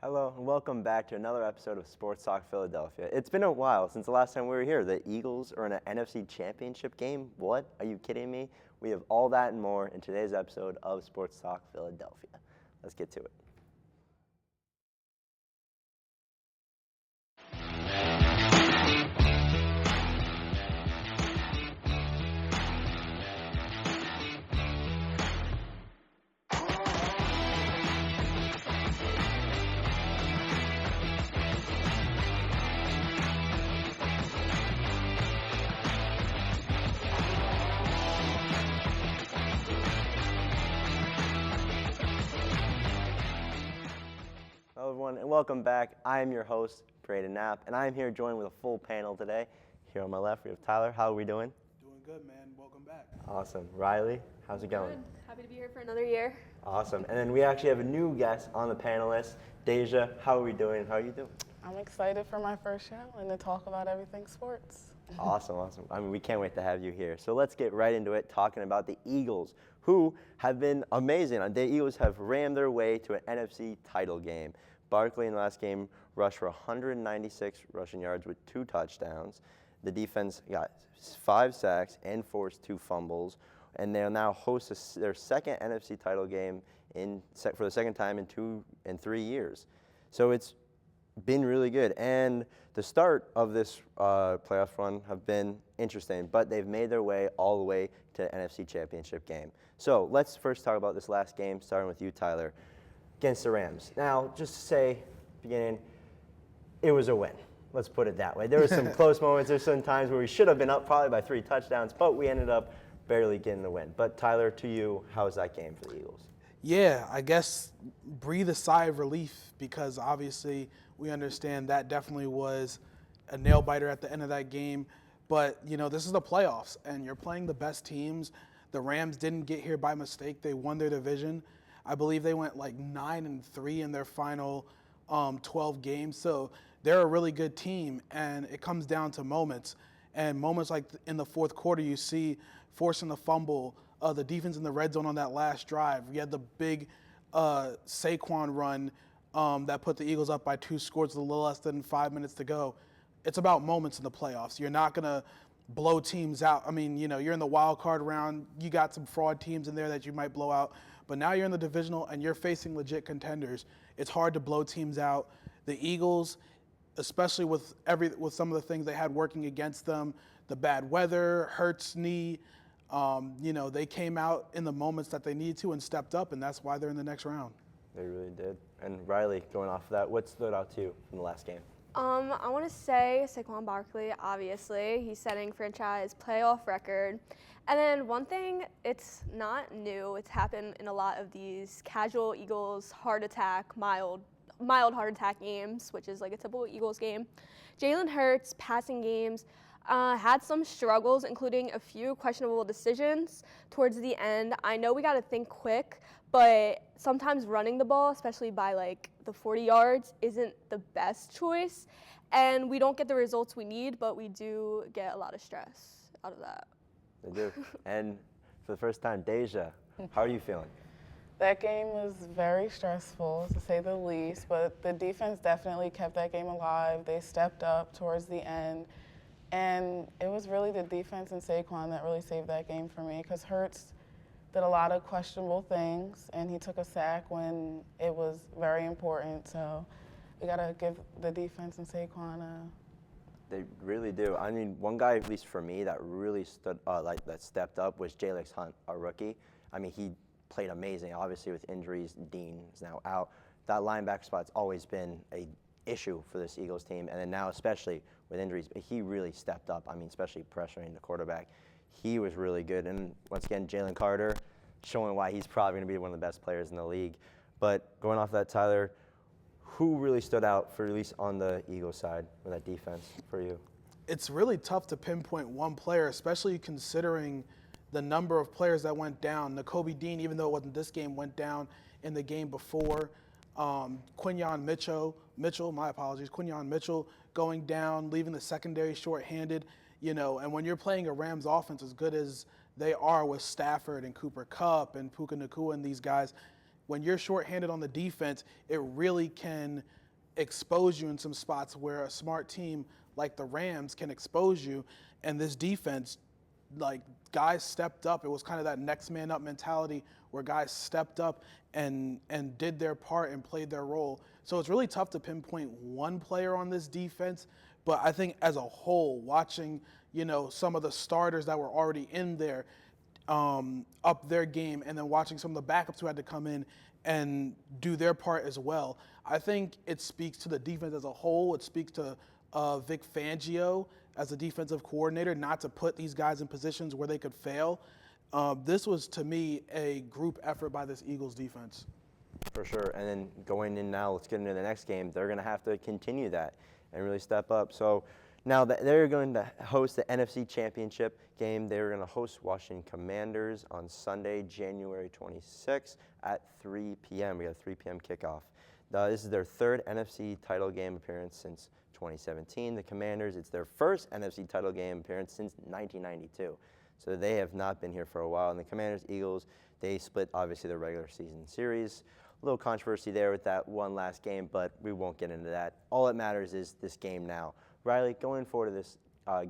Hello and welcome back to another episode of Sports Talk Philadelphia. It's been a while since the last time we were here. The Eagles are in an NFC Championship game. What? Are you kidding me? We have all that and more in today's episode of Sports Talk Philadelphia. Let's get to it. Hello everyone and welcome back. I am your host, Braden Knapp, and I am here joined with a full panel today. Here on my left we have Tyler. How are we doing? Doing good, man. Welcome back. Awesome. Riley, how's it going? Good. Happy to be here for another year. Awesome. And then we actually have a new guest on the panelist. Deja, how are we doing? How are you doing? I'm excited for my first show and to talk about everything sports. Awesome. I mean, we can't wait to have you here. So let's get right into it, talking about the Eagles, who have been amazing. The Eagles have rammed their way to an NFC title game. Barkley in the last game rushed for 196 rushing yards with 2 touchdowns. The defense got 5 sacks and forced 2 fumbles. And they'll now host their second NFC title game for the second time in 3 years. So it's been really good. And the start of this playoff run have been interesting, but they've made their way all the way to the NFC Championship game. So let's first talk about this last game, starting with you, Tyler, against the Rams. Now, just to say, beginning, it was a win. Let's put it that way. There were some close moments. There's some times where we should have been up probably by 3 touchdowns, but we ended up barely getting the win. But Tyler, to you, how was that game for the Eagles? Yeah, I guess breathe a sigh of relief because obviously we understand that definitely was a nail biter at the end of that game. But, you know, this is the playoffs and you're playing the best teams. The Rams didn't get here by mistake. They won their division. I believe they went like 9-3 in their final 12 games. So they're a really good team, and it comes down to moments. And moments like in the fourth quarter, you see forcing the fumble, the defense in the red zone on that last drive. You had the big Saquon run that put the Eagles up by 2 scores with a little less than 5 minutes to go. It's about moments in the playoffs. You're not going to blow teams out. I mean, you know, you're in the wild card round. You got some fraud teams in there that you might blow out. But now you're in the divisional and you're facing legit contenders. It's hard to blow teams out. The Eagles, especially with some of the things they had working against them, the bad weather, Hurts' knee, you know, they came out in the moments that they needed to and stepped up, and that's why they're in the next round. They really did. And Riley, going off of that, what stood out to you from the last game? I want to say Saquon Barkley, obviously. He's setting franchise playoff record. And then one thing, it's not new. It's happened in a lot of these casual Eagles heart attack, mild heart attack games, which is like a typical Eagles game. Jalen Hurts, passing games, had some struggles, including a few questionable decisions towards the end. I know we got to think quick, but sometimes running the ball, especially by like the 40 yards, isn't the best choice. And we don't get the results we need, but we do get a lot of stress out of that. They do. And for the first time, Deja, how are you feeling? That game was very stressful, to say the least, but the defense definitely kept that game alive. They stepped up towards the end, and it was really the defense and Saquon that really saved that game for me because Hurts did a lot of questionable things, and he took a sack when it was very important. So we got to give the defense and Saquon a... They really do. I mean, one guy, at least for me, that really that stepped up was Jalix Hunt, a rookie. I mean, he played amazing. Obviously, with injuries, Dean is now out. That linebacker spot's always been a issue for this Eagles team, and then now, especially with injuries, he really stepped up. I mean, especially pressuring the quarterback. He was really good. And once again, Jalen Carter showing why he's probably going to be one of the best players in the league. But going off that, Tyler, who really stood out for at least on the Eagles side with that defense for you? It's really tough to pinpoint one player, especially considering the number of players that went down. Nakobe Dean, even though it wasn't this game, went down in the game before. Quinyon Mitchell, Quinyon Mitchell going down, leaving the secondary shorthanded. You know, and when you're playing a Rams offense as good as they are with Stafford and Cooper Kupp and Puka Nacua and these guys, when you're shorthanded on the defense, it really can expose you in some spots where a smart team like the Rams can expose you. And this defense, like, guys stepped up. It was kind of that next man up mentality where guys stepped up and did their part and played their role. So it's really tough to pinpoint one player on this defense. But I think as a whole, watching, some of the starters that were already in there up their game, and then watching some of the backups who had to come in and do their part as well, I think it speaks to the defense as a whole. It speaks to Vic Fangio as a defensive coordinator, not to put these guys in positions where they could fail. This was, to me, a group effort by this Eagles defense. For sure. And then going in now, let's get into the next game. They're going to have to continue that and really step up. So now that they're going to host the NFC Championship game, they're going to host Washington Commanders on Sunday, January 26th at 3 p.m. We got a 3 p.m. kickoff. This is their third NFC title game appearance since 2017. The Commanders, it's their first NFC title game appearance since 1992. So they have not been here for a while. And the Commanders, Eagles, they split, obviously, their regular season series. A little controversy there with that one last game, but we won't get into that. All that matters is this game now. Riley, going forward to this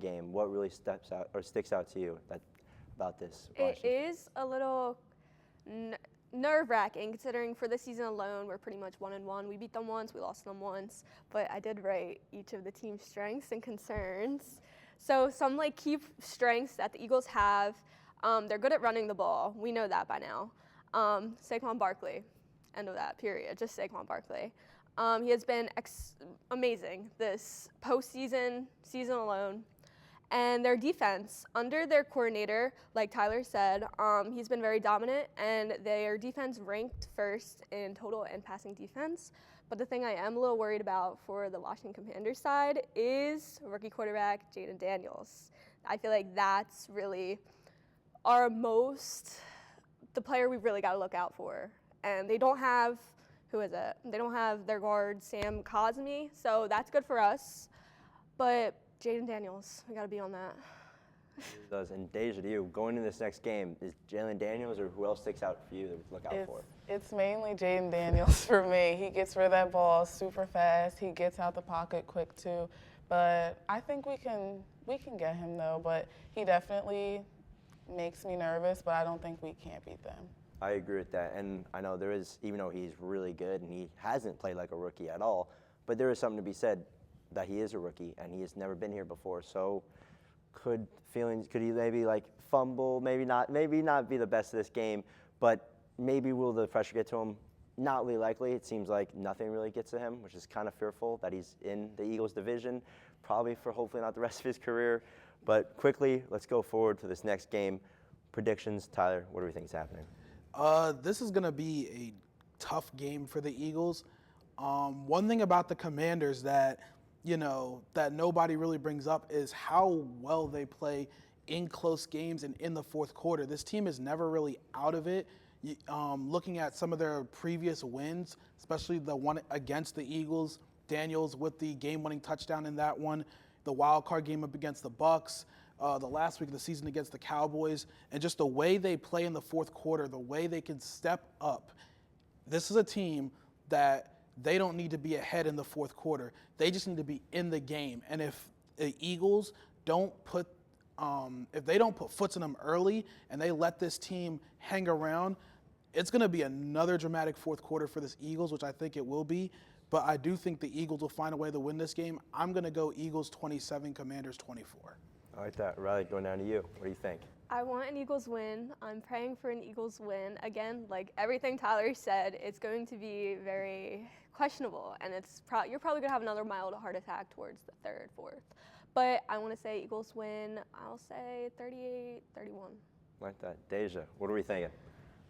game, what really sticks out to you about this? It is a little nerve-wracking, considering for this season alone, we're pretty much 1-1. We beat them once, we lost them once, but I did write each of the team's strengths and concerns. So some key strengths that the Eagles have, they're good at running the ball. We know that by now. Saquon Barkley, end of that, period. Just Saquon Barkley. He has been amazing this postseason season alone. And their defense, under their coordinator, like Tyler said, he's been very dominant, and their defense ranked first in total and passing defense. But the thing I am a little worried about for the Washington Commanders side is rookie quarterback Jaden Daniels. I feel like that's really the player we've really got to look out for. And they don't have, They don't have their guard, Sam Cosmi, so that's good for us. But Jaden Daniels, we got to be on that. It does. And Deja, to you, going into this next game, is Jalen Daniels or who else sticks out for you to look out for? It's mainly Jaden Daniels for me. He gets rid of that ball super fast. He gets out the pocket quick too. But I think we can get him though. But he definitely makes me nervous. But I don't think we can't beat them. I agree with that. And I know there is, even though he's really good and he hasn't played like a rookie at all, but there is something to be said that he is a rookie and he has never been here before. So could he maybe fumble, maybe not be the best of this game, but maybe will the pressure get to him? Not really likely. It seems like nothing really gets to him, which is kind of fearful that he's in the Eagles division, probably for hopefully not the rest of his career. But quickly, let's go forward to this next game. Predictions, Tyler, what do we think is happening? This is going to be a tough game for the Eagles. One thing about the Commanders that nobody really brings up is how well they play in close games and in the fourth quarter. This team is never really out of it. Looking at some of their previous wins, especially the one against the Eagles, Daniels with the game-winning touchdown in that one, the wild card game up against the Bucks, the last week of the season against the Cowboys, and just the way they play in the fourth quarter, the way they can step up. This is a team that they don't need to be ahead in the fourth quarter. They just need to be in the game. And if the Eagles don't put foots in them early and they let this team hang around, it's going to be another dramatic fourth quarter for this Eagles, which I think it will be. But I do think the Eagles will find a way to win this game. I'm going to go Eagles 27, Commanders 24. I like that. Riley, going down to you. What do you think? I want an Eagles win. I'm praying for an Eagles win. Again, like everything Tyler said, it's going to be very questionable, and you're probably going to have another mild heart attack towards the third, fourth. But I want to say Eagles win. I'll say 38-31. Like that. Deja, what are we thinking?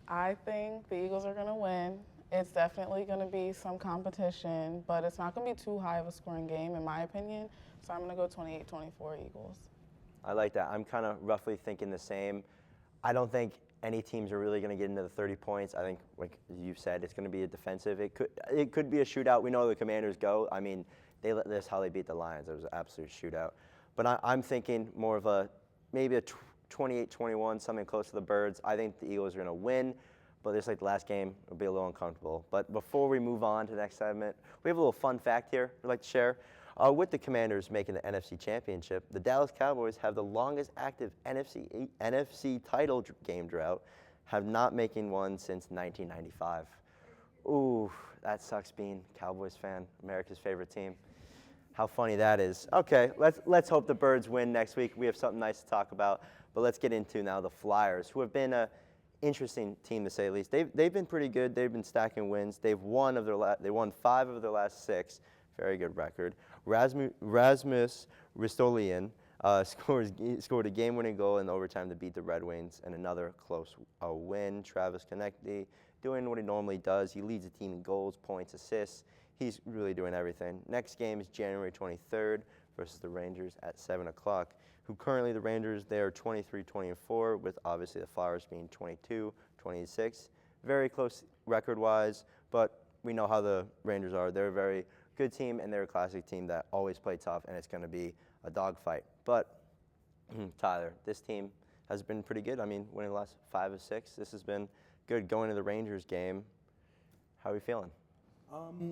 I think the Eagles are going to win. It's definitely going to be some competition, but it's not going to be too high of a scoring game, in my opinion. So I'm going to go 28-24 Eagles. I like that. I'm kind of roughly thinking the same. I don't think any teams are really going to get into the 30 points. I think, like you said, it's going to be a defensive. It could be a shootout. We know the Commanders go. I mean, that's how they beat the Lions. It was an absolute shootout. But I'm thinking more of maybe a 28-21, something close to the Birds. I think the Eagles are going to win but just like the last game, it'll be a little uncomfortable. But before we move on to the next segment, we have a little fun fact here we'd like to share. With the Commanders making the NFC Championship, the Dallas Cowboys have the longest active NFC title game drought, have not making one since 1995. Ooh, that sucks being a Cowboys fan, America's favorite team. How funny that is. Okay, let's hope the Birds win next week. We have something nice to talk about. But let's get into now the Flyers, who have been an interesting team to say the least. They've been pretty good. They've been stacking wins. They won 5 of their last 6. Very good record. Rasmus Ristolian scored a game-winning goal in overtime to beat the Red Wings, and another close win. Travis Konecny doing what he normally does. He leads the team in goals, points, assists. He's really doing everything. Next game is January 23rd versus the Rangers at 7 o'clock, who currently the Rangers, they are 23-24, with obviously the Flyers being 22-26. Very close record-wise, but we know how the Rangers are. They're a very good team, and they're a classic team that always play tough, and it's going to be a dogfight. But, Tyler, this team has been pretty good. I mean, winning the last 5 of 6, this has been good. Going to the Rangers game, how are we feeling?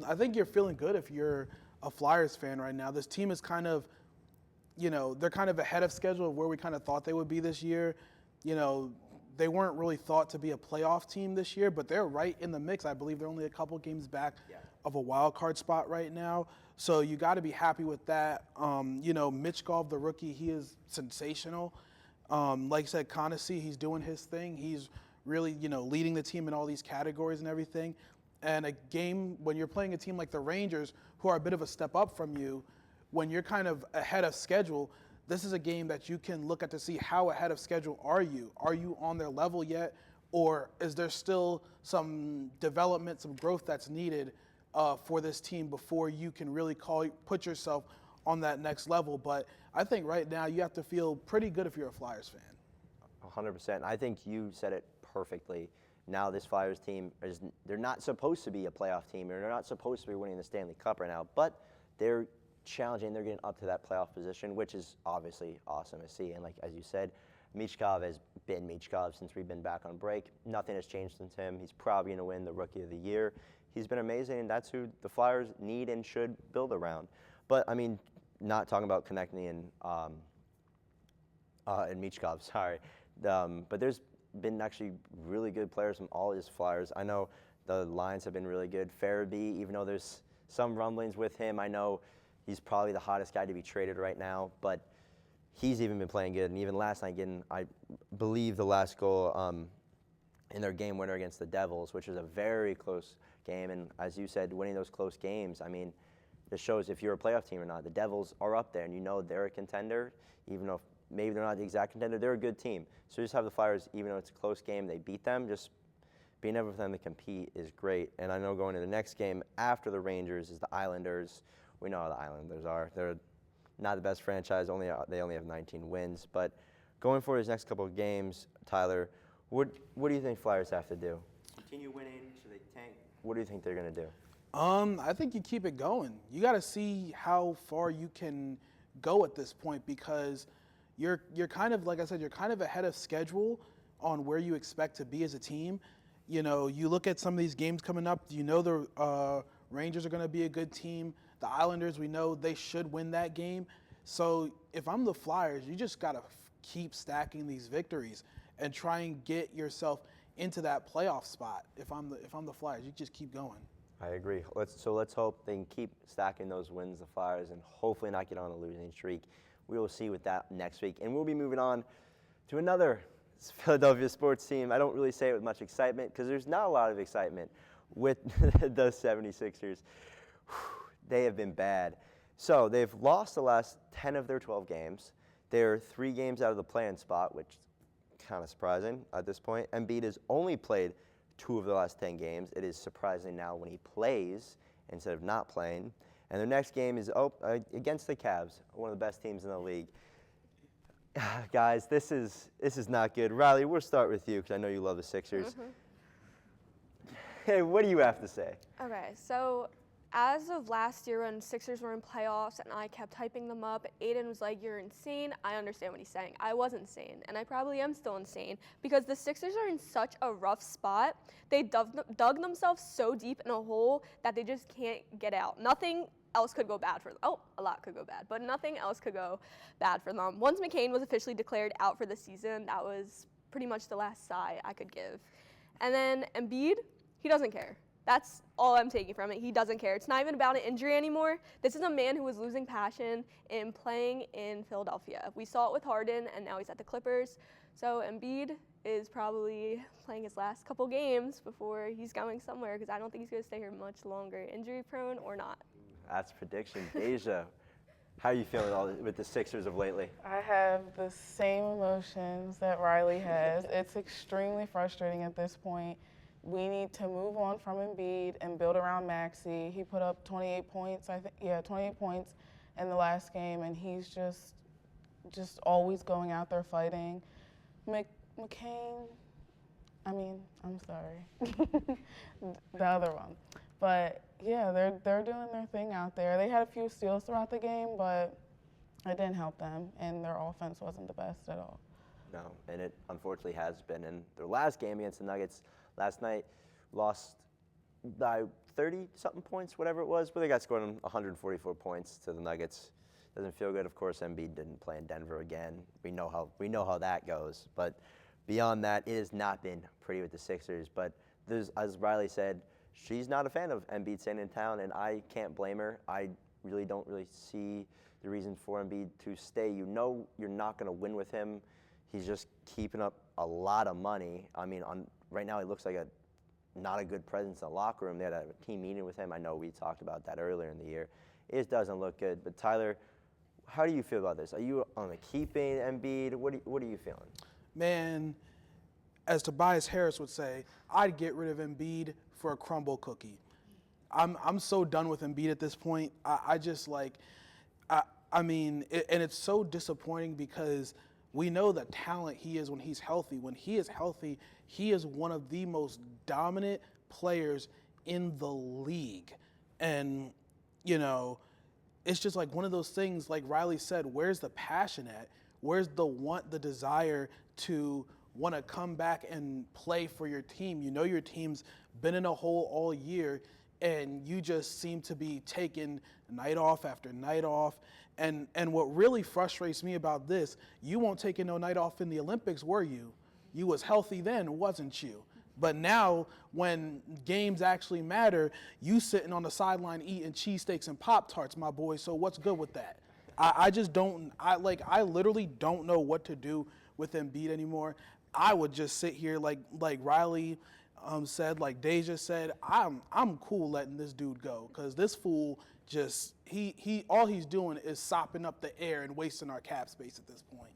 I think you're feeling good if you're a Flyers fan right now. This team is kind of, they're kind of ahead of schedule of where we kind of thought they would be this year. They weren't really thought to be a playoff team this year, but they're right in the mix. I believe they're only a couple games back of a wild card spot right now. So you got to be happy with that. Mitchkov, the rookie, he is sensational. Like I said, Konecny, he's doing his thing. He's really, leading the team in all these categories and everything. And a game, when you're playing a team like the Rangers, who are a bit of a step up from you, when you're kind of ahead of schedule, this is a game that you can look at to see how ahead of schedule are you. Are you on their level yet? Or is there still some development, some growth that's needed for this team before you can really put yourself on that next level? But I think right now you have to feel pretty good if you're a Flyers fan. 100%. I think you said it perfectly. Now this Flyers team, they're not supposed to be a playoff team, or they're not supposed to be winning the Stanley Cup right now, but they're challenging, they're getting up to that playoff position, which is obviously awesome to see. And like as you said, Michkov has been Michkov since we've been back on break. Nothing has changed since him. He's probably going to win the Rookie of the Year. He's been amazing, and that's who the Flyers need and should build around. But, I mean, not talking about Konecny and Michkov, sorry. But there's been actually really good players from all his Flyers. I know the lines have been really good. Farabee, even though there's some rumblings with him, I know he's probably the hottest guy to be traded right now, but he's even been playing good. And even last night, getting, I believe, the last goal in their game winner against the Devils, which was a very close game. And as you said, winning those close games, I mean, this shows if you're a playoff team or not. The Devils are up there, and you know they're a contender, even though maybe they're not the exact contender. They're a good team. So just have the Flyers, even though it's a close game, they beat them. Just being able for them to compete is great. And I know going to the next game after the Rangers is the Islanders. We know how the Islanders are. They're not the best franchise. They only have 19 wins. But going for his next couple of games, Tyler, what do you think Flyers have to do? Continue winning? Should they tank? What do you think they're going to do? I think you keep it going. You got to see how far you can go at this point, because you're kind of, like I said, you're kind of ahead of schedule on where you expect to be as a team. You look at some of these games coming up. The Rangers are going to be a good team. The Islanders, we know they should win that game. So if I'm the Flyers, you just got to keep stacking these victories and try and get yourself into that playoff spot. If I'm the Flyers, you just keep going. I agree. Let's hope they can keep stacking those wins, the Flyers, and hopefully not get on a losing streak. We will see with that next week. And we'll be moving on to another Philadelphia sports team. I don't really say it with much excitement because there's not a lot of excitement with the 76ers. They have been bad. So they've lost the last 10 of their 12 games. They're 3 games out of the play-in spot, which is kind of surprising at this point. Embiid has only played 2 of the last 10 games. It is surprising now when he plays instead of not playing. And their next game is against the Cavs, one of the best teams in the league. Guys, this is not good. Riley, we'll start with you because I know you love the Sixers. Mm-hmm. Hey, what do you have to say? Okay, so as of last year when Sixers were in playoffs and I kept hyping them up, Aiden was like, "You're insane." I understand what he's saying. I was insane, and I probably am still insane because the Sixers are in such a rough spot. They dug themselves so deep in a hole that they just can't get out. Nothing else could go bad for them. Oh, a lot could go bad, but nothing else could go bad for them. Once McCain was officially declared out for the season, that was pretty much the last sigh I could give. And then Embiid, he doesn't care. That's all I'm taking from it. He doesn't care. It's not even about an injury anymore. This is a man who was losing passion in playing in Philadelphia. We saw it with Harden, and now he's at the Clippers. So Embiid is probably playing his last couple games before he's going somewhere because I don't think he's going to stay here much longer, injury prone or not. That's prediction. Deja, how are you feeling with the Sixers of lately? I have the same emotions that Riley has. It's extremely frustrating at this point. We need to move on from Embiid and build around Maxey. He put up 28 points, 28 points in the last game, and he's just always going out there fighting. McCain, I'm sorry, the other one. But yeah, they're doing their thing out there. They had a few steals throughout the game, but it didn't help them, and their offense wasn't the best at all. No, and it unfortunately has been. In their last game against the Nuggets last night, lost by 30-something points, whatever it was, but they got scored on 144 points to the Nuggets. Doesn't feel good. Of course, Embiid didn't play in Denver again. We know how that goes. But beyond that, it has not been pretty with the Sixers. But as Riley said, she's not a fan of Embiid staying in town, and I can't blame her. I really don't see the reason for Embiid to stay. You know you're not going to win with him. He's just keeping up a lot of money. Right now he looks like not a good presence in the locker room. They had a team meeting with him. I know we talked about that earlier in the year. It just doesn't look good. But Tyler, how do you feel about this? Are you on the keeping Embiid? What are you feeling? Man, as Tobias Harris would say, I'd get rid of Embiid for a crumble cookie. I'm so done with Embiid at this point. And it's so disappointing because we know the talent he is when he's healthy. When he is healthy, he is one of the most dominant players in the league. And, it's just like one of those things, like Riley said, where's the passion at? Where's the want, the desire to want to come back and play for your team? You know your team's been in a hole all year, and you just seem to be taking night off after night off. And what really frustrates me about this, you won't take no night off in the Olympics, were you? You was healthy then, wasn't you? But now, when games actually matter, you sitting on the sideline eating cheesesteaks and Pop-Tarts, my boy, so what's good with that? I literally don't know what to do with Embiid anymore. I would just sit here like Riley said, like Deja said, I'm cool letting this dude go because this fool just he all he's doing is sopping up the air and wasting our cap space at this point.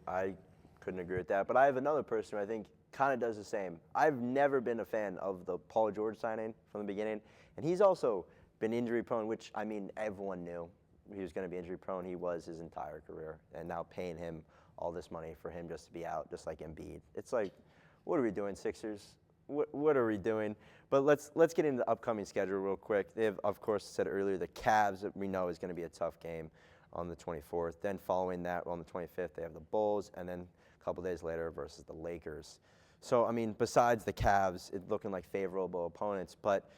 I couldn't agree with that. But I have another person who I think kind of does the same. I've never been a fan of the Paul George signing from the beginning, and he's also been injury prone, which everyone knew he was going to be injury prone. He was his entire career, and now paying him all this money for him just to be out, just like Embiid. It's like, what are we doing, Sixers? What are we doing? But let's get into the upcoming schedule real quick. They have, of course, said earlier, the Cavs that we know is going to be a tough game on the 24th. Then following that, on the 25th, they have the Bulls, and then a couple days later versus the Lakers. So, besides the Cavs, it's looking like favorable opponents, but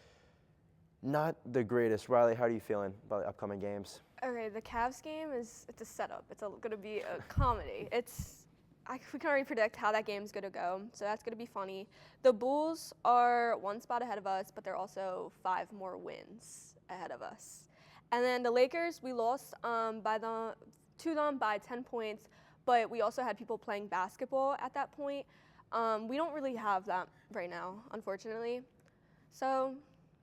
not the greatest. Riley, how are you feeling about the upcoming games? Okay, the Cavs game it's a setup. It's going to be a comedy. We can already predict how that game's going to go, so that's going to be funny. The Bulls are one spot ahead of us, but they're also 5 more wins ahead of us. And then the Lakers, we lost to them by 10 points, but we also had people playing basketball at that point. We don't really have that right now, unfortunately. So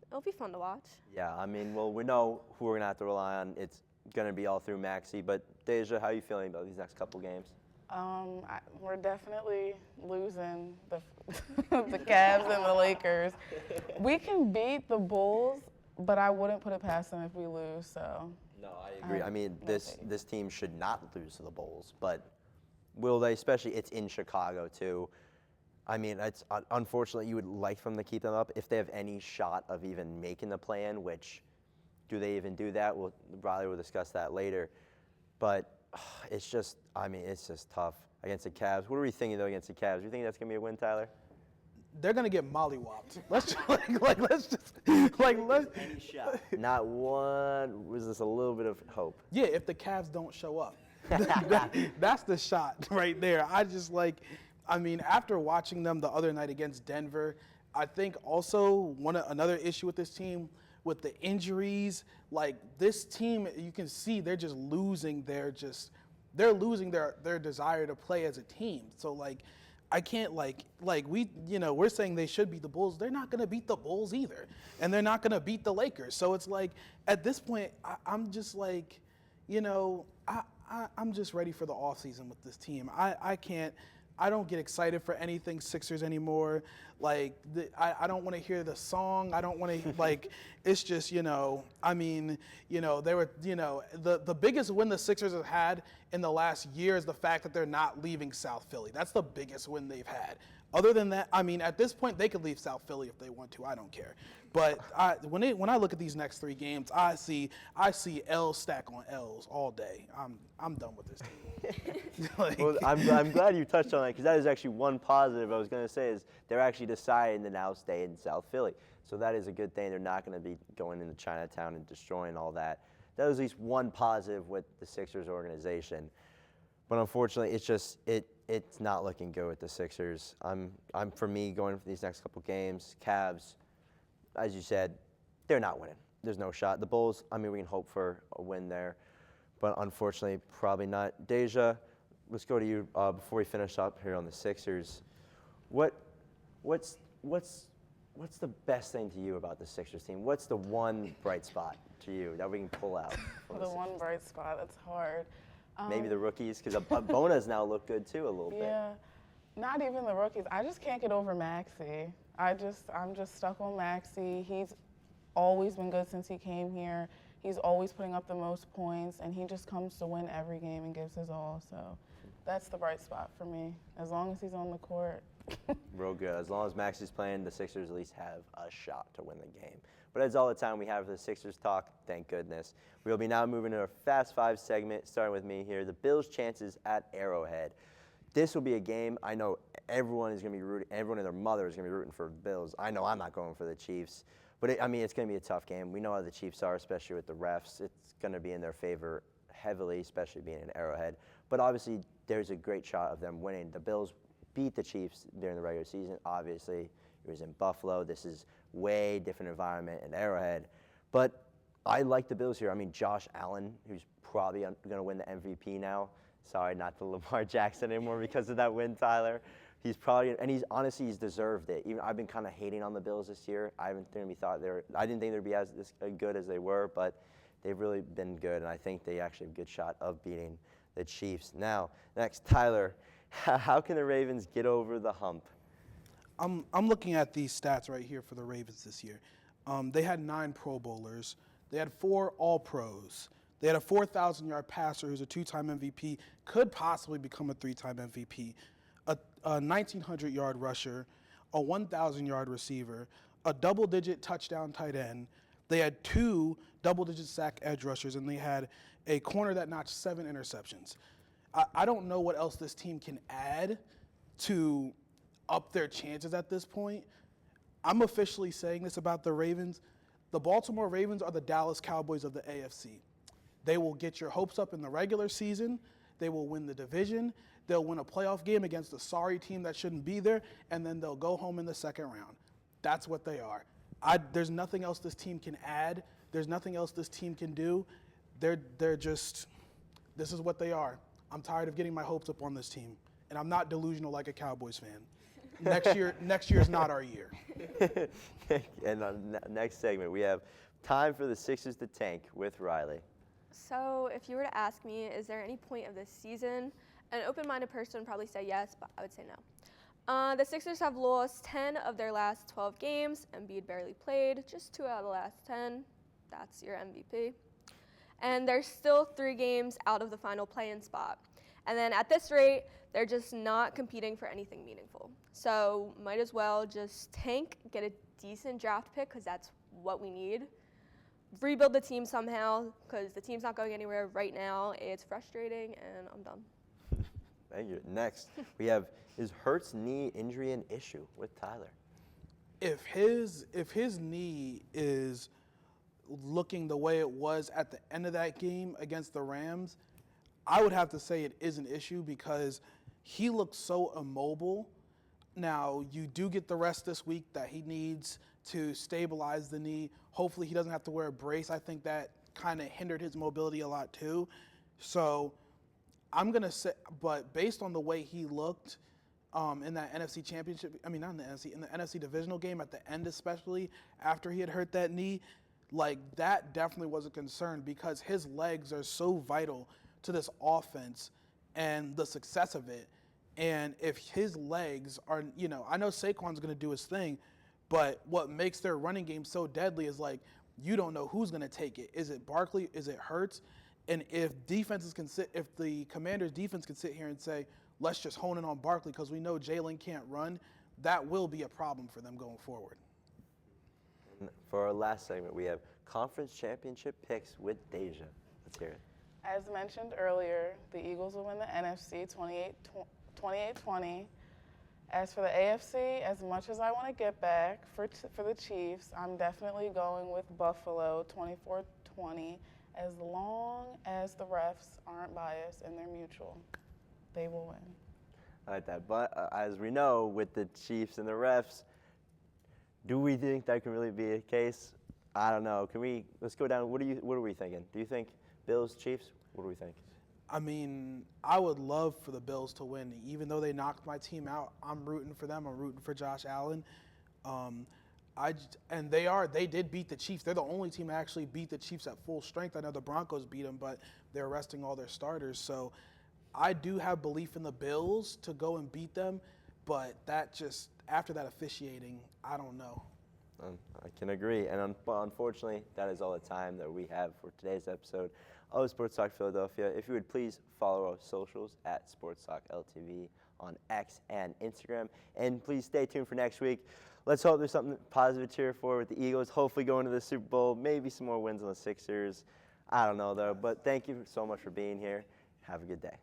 it'll be fun to watch. Yeah, we know who we're going to have to rely on. It's going to be all through Maxey. But Deja, how are you feeling about these next couple games? We're definitely losing the Cavs and the Lakers. We can beat the Bulls, but I wouldn't put it past them if we lose. So. No, I agree. This team should not lose to the Bulls, but will they? Especially it's in Chicago too. I mean, it's unfortunately you would like them to keep them up if they have any shot of even making the play-in, which do they even do that? Riley will discuss that later. But it's just, I mean, it's just tough against the Cavs. What are we thinking, though, against the Cavs? Do you think that's going to be a win, Tyler? They're gonna get mollywopped. Let's Any shot. Not one. Was this a little bit of hope? Yeah, if the Cavs don't show up, that's the shot right there. I mean, after watching them the other night against Denver, I think also another issue with this team with the injuries, like this team, you can see they're just losing their desire to play as a team. So like, I can't we're saying they should beat the Bulls. They're not going to beat the Bulls either, and they're not going to beat the Lakers. So it's like at this point, I'm just like, I'm just ready for the offseason with this team. I don't get excited for anything Sixers anymore. I don't want to hear the song. I don't want to, it's just, they were, the biggest win the Sixers have had in the last year is the fact that they're not leaving South Philly. That's the biggest win they've had. Other than that, I mean, at this point, they could leave South Philly if they want to. I don't care. But when I look at these next 3 games, I see L's stack on L's all day. I'm done with this team. Well, I'm glad you touched on that because that is actually one positive I was going to say is they're actually deciding to now stay in South Philly. So that is a good thing. They're not going to be going into Chinatown and destroying all that. That was at least one positive with the Sixers organization. But unfortunately, it's not looking good with the Sixers. I'm for me going for these next couple games. Cavs, as you said, they're not winning. There's no shot. The Bulls, I mean, we can hope for a win there, but unfortunately, probably not. Deja, let's go to you before we finish up here on the Sixers. What's the best thing to you about the Sixers team? What's the one bright spot to you that we can pull out? The one bright spot, that's hard. Maybe the rookies, because Bona's now look good too a little bit. Yeah, not even the rookies. I just can't get over Maxey. I'm just stuck on Maxey. He's always been good since he came here. He's always putting up the most points, and he just comes to win every game and gives his all. So that's the bright spot for me, as long as he's on the court. Real good. As long as Maxey's playing, the Sixers at least have a shot to win the game. But that's all the time we have for the Sixers talk, thank goodness. We'll be now moving to our Fast Five segment, starting with me here. The Bills' chances at Arrowhead. This will be a game I know everyone is going to be rooting, everyone and their mother is going to be rooting for the Bills. I know I'm not going for the Chiefs. But, it's going to be a tough game. We know how the Chiefs are, especially with the refs. It's going to be in their favor heavily, especially being in Arrowhead. But obviously, there's a great shot of them winning. The Bills beat the Chiefs during the regular season. Obviously, it was in Buffalo. This is way different environment in Arrowhead. But I like the Bills here. I mean, Josh Allen, who's probably going to win the MVP now. Sorry, not the Lamar Jackson anymore because of that win, Tyler. He's probably, and he's deserved it. Even I've been kind of hating on the Bills this year. I didn't think they'd be as good as they were, but they've really been good, and I think they actually have a good shot of beating the Chiefs. Now, next, Tyler, how can the Ravens get over the hump? I'm looking at these stats right here for the Ravens this year. They had 9 Pro Bowlers. They had 4 All-Pros. They had a 4,000-yard passer who's a 2-time MVP, could possibly become a 3-time MVP, a 1,900-yard rusher, a 1,000-yard receiver, a double-digit touchdown tight end. They had 2 double-digit sack edge rushers, and they had a corner that notched 7 interceptions. I don't know what else this team can add to up their chances at this point. I'm officially saying this about the Ravens. The Baltimore Ravens are the Dallas Cowboys of the AFC. They will get your hopes up in the regular season. They will win the division. They'll win a playoff game against a sorry team that shouldn't be there, and then they'll go home in the second round. That's what they are. There's nothing else this team can add. There's nothing else this team can do. They're just, this is what they are. I'm tired of getting my hopes up on this team, and I'm not delusional like a Cowboys fan. Next year's not our year. And on the next segment, we have time for the Sixers to tank with Riley. So if you were to ask me, is there any point of this season? An open-minded person would probably say yes, but I would say no. The Sixers have lost 10 of their last 12 games. Embiid barely played, just 2 out of the last 10. That's your MVP. And they're still 3 games out of the final play-in spot. And then at this rate, they're just not competing for anything meaningful. So might as well just tank, get a decent draft pick because that's what we need. Rebuild the team somehow because the team's not going anywhere right now. It's frustrating, and I'm done. Thank you. Next, we have, is Hurts' knee injury an issue with Tyler? If his knee is looking the way it was at the end of that game against the Rams, I would have to say it is an issue because he looked so immobile. Now, you do get the rest this week that he needs to stabilize the knee. Hopefully he doesn't have to wear a brace. I think that kind of hindered his mobility a lot too. So I'm going to say, but based on the way he looked in that NFC championship, I mean, not in the NFC, in the NFC divisional game at the end, especially after he had hurt that knee, like that definitely was a concern because his legs are so vital to this offense and the success of it. And if his legs are, you know, I know Saquon's going to do his thing, but what makes their running game so deadly is like you don't know who's going to take it. Is it Barkley? Is it Hurts? And if if the Commanders' defense can sit here and say, let's just hone in on Barkley because we know Jalen can't run, that will be a problem for them going forward. For our last segment, we have conference championship picks with Deja. Let's hear it. As mentioned earlier, the Eagles will win the NFC 28-20. As for the AFC, as much as I want to get back for the Chiefs, I'm definitely going with Buffalo 24-20. As long as the refs aren't biased and they're mutual, they will win. I like that. But as we know, with the Chiefs and the refs, do we think that can really be a case? I don't know. Let's go down. What are we thinking? Do you think Bills, Chiefs? What do we think? I mean, I would love for the Bills to win. Even though they knocked my team out, I'm rooting for them. I'm rooting for Josh Allen. They did beat the Chiefs. They're the only team that actually beat the Chiefs at full strength. I know the Broncos beat them, but they're resting all their starters. So I do have belief in the Bills to go and beat them, but after that officiating, I don't know. I can agree. And unfortunately, that is all the time that we have for today's episode of Sports Talk Philadelphia. If you would please follow our socials at SportsTalk LTV on X and Instagram. And please stay tuned for next week. Let's hope there's something positive to cheer for with the Eagles, hopefully going to the Super Bowl, maybe some more wins on the Sixers. I don't know, though. But thank you so much for being here. Have a good day.